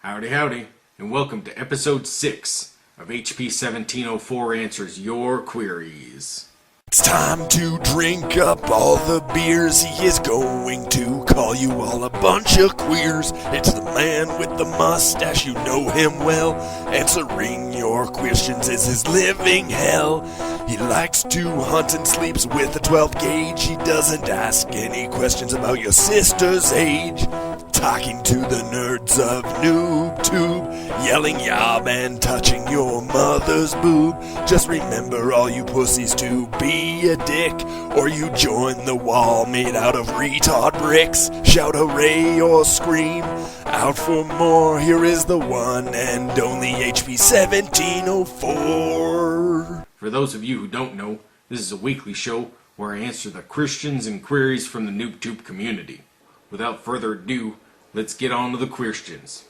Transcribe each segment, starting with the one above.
Howdy, howdy, and welcome to episode 6 of hp1704 Answers Your Queeries. It's time to drink up all the beers. He is going to call you all a bunch of queers. It's the man with the mustache, you know him well. Answering your questions is his living hell. He likes to hunt and sleeps with a 12 gauge. He doesn't ask any questions about your sister's age. Talking to the nerds of NoobTube, yelling yob and touching your mother's boob. Just remember, all you pussies, to be a dick, or you join the wall made out of retard bricks. Shout hooray or scream out for more. Here is the one and only hp1704. For those of you who don't know, this is a weekly show where I answer the questions and queries from the NoobTube community. Without further ado, let's get on to the queerstions.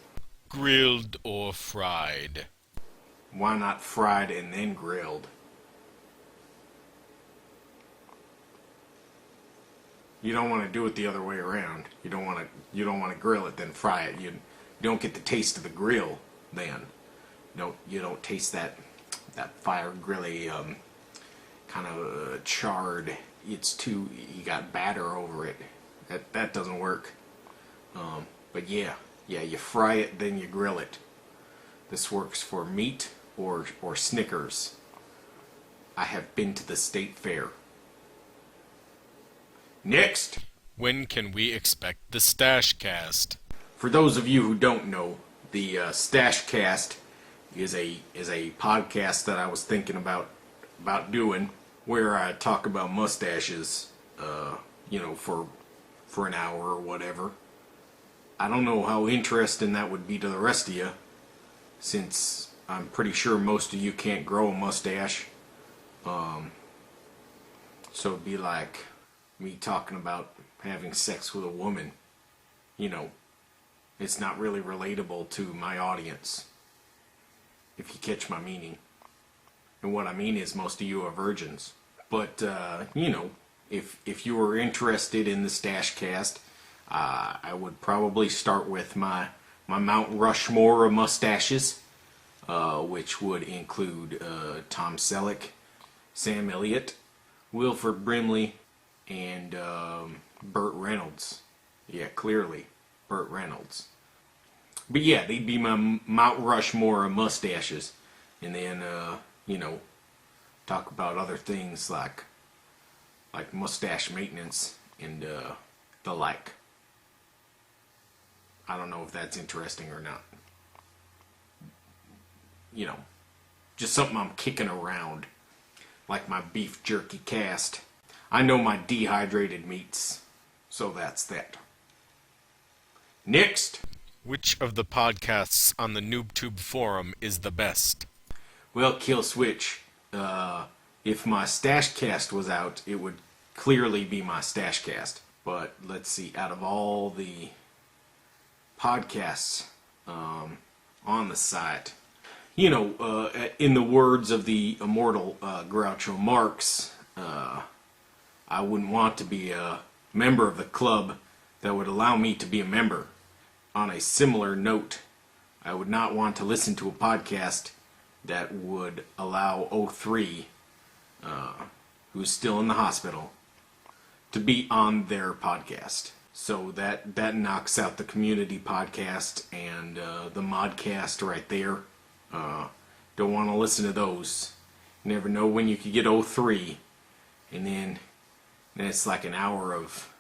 Grilled or fried? Why not fried and then grilled? You don't want to do it the other way around. You don't want to grill it then fry it. You don't get the taste of the grill then. You don't taste that fire grilly kind of charred. It's too, you got batter over it. That doesn't work. But yeah, you fry it, then you grill it. This works for meat or Snickers. I have been to the state fair. Next! When can we expect the Stash Cast? For those of you who don't know, the Stash Cast is a podcast that I was thinking about doing, where I talk about mustaches, for an hour or whatever. I don't know how interesting that would be to the rest of you, since I'm pretty sure most of you can't grow a mustache. So it'd be like me talking about having sex with a woman. It's not really relatable to my audience, if you catch my meaning. And what I mean is, most of you are virgins. But, if you were interested in the Stash Cast, I would probably start with my Mount Rushmore of mustaches, which would include Tom Selleck, Sam Elliott, Wilford Brimley, and Burt Reynolds. Yeah, clearly, Burt Reynolds. But yeah, they'd be my Mount Rushmore of mustaches. And then, talk about other things like mustache maintenance and the like. I don't know if that's interesting or not. Just something I'm kicking around, like my beef jerky cast. I know my dehydrated meats, so that's that. Next! Which of the podcasts on the NoobTube forum is the best? Well, Kill Switch. If my Stash Cast was out, it would clearly be my Stash Cast. But let's see, out of all the podcasts on the site, in the words of the immortal Groucho Marx, I wouldn't want to be a member of the club that would allow me to be a member. On a similar note, I would not want to listen to a podcast that would allow O3, who's still in the hospital, to be on their podcast. So that knocks out the community podcast and the modcast right there. Don't want to listen to those. You never know when you could get O3, and then it's like an hour of,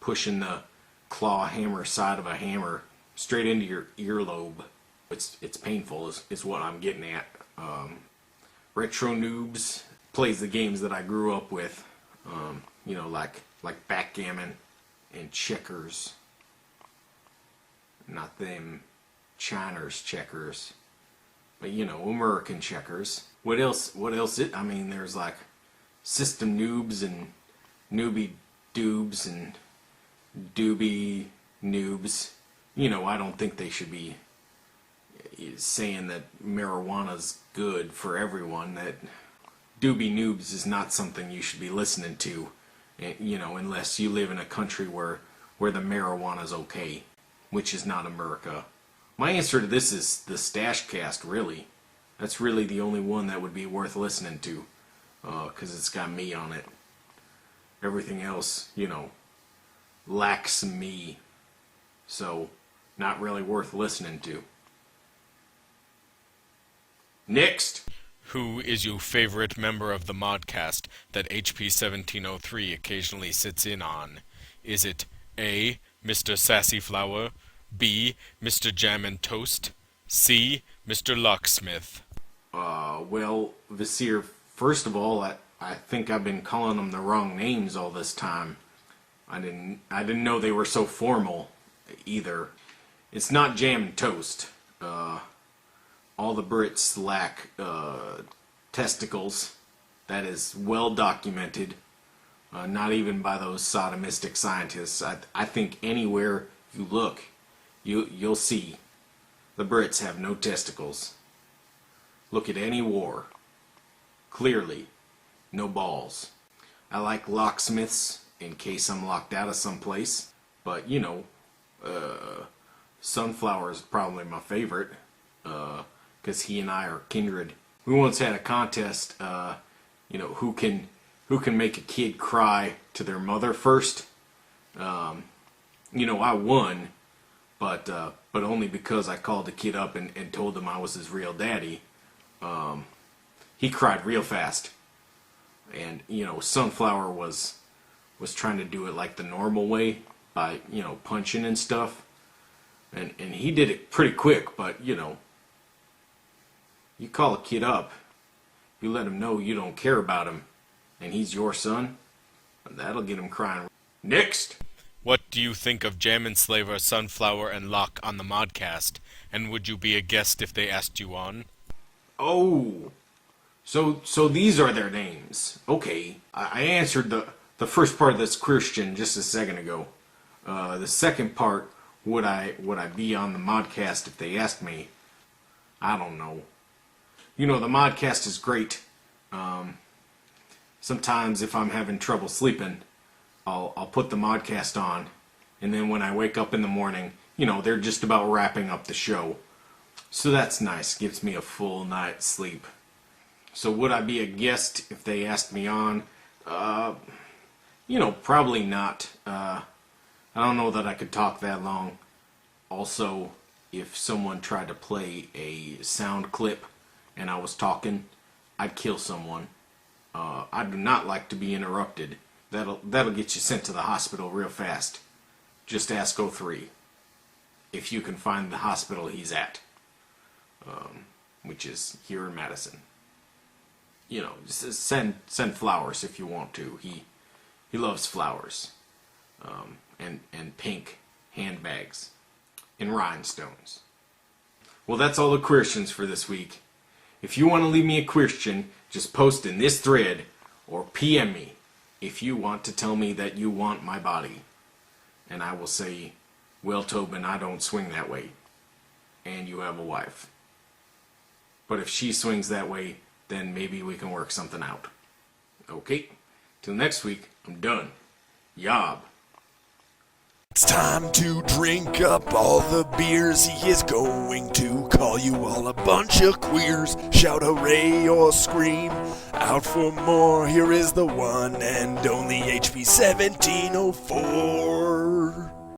pushing the claw hammer side of a hammer straight into your earlobe. It's painful is what I'm getting at. Retro Noobs plays the games that I grew up with, like backgammon and checkers. Not them Chiners checkers, but American checkers. What else? There's like System Noobs and Newbie Doobs and Doobie Noobs. I don't think they should be saying that marijuana's good for everyone. That Doobie Noobs is not something you should be listening to, unless you live in a country where the marijuana's okay. which is not America. My answer to this is the Stash Cast, really. That's really the only one that would be worth listening to, because it's got me on it. Everything else, lacks me, so not really worth listening to. Next! Who is your favorite member of the modcast that hp1704 occasionally sits in on? Is it A, Mr. Sassy Flower, B, Mr. Jam and Toast, C, Mr. Locksmith? Well, Vasir, first of all, I think I've been calling them the wrong names all this time. I didn't know they were so formal either. It's not Jam and Toast. All the Brits lack testicles. That is well documented. Not even by those sodomistic scientists. I think anywhere you look, you'll see the Brits have no testicles. Look at any war. Clearly, no balls. I like locksmiths in case I'm locked out of someplace. But, Sunflower is probably my favorite. Because he and I are kindred. We once had a contest, who can make a kid cry to their mother first. I won, but only because I called the kid up and told him I was his real daddy. He cried real fast, and Sunflower was trying to do it like the normal way by punching and stuff, and he did it pretty quick, but you call a kid up, you let him know you don't care about him, and he's your son, that'll get him crying. Next! What do you think of Jam and Slaver, Sunflower, and Locke on the modcast? And would you be a guest if they asked you on? Oh, so these are their names. Okay, I answered the first part of this question just a second ago. The second part, would I be on the modcast if they asked me? I don't know. The modcast is great. Sometimes if I'm having trouble sleeping, I'll put the modcast on, and then when I wake up in the morning, they're just about wrapping up the show. So that's nice, gives me a full night's sleep. So would I be a guest if they asked me on? Probably not. I don't know that I could talk that long. Also, if someone tried to play a sound clip and I was talking, I'd kill someone. I do not like to be interrupted. That'll get you sent to the hospital real fast. Just ask O3 if you can find the hospital he's at, which is here in Madison. Just send flowers if you want to. He loves flowers, and pink handbags and rhinestones. Well, that's all the queerstions for this week. If you want to leave me a queerstion, just post in this thread or PM me if you want to tell me that you want my body. And I will say, well, Tobin, I don't swing that way. And you have a wife. But if she swings that way, then maybe we can work something out. Okay, till next week, I'm done. Yob. It's time to drink up all the beers. He is going to call you all a bunch of queers. Shout hooray or scream out for more. Here is the one and only hp1704.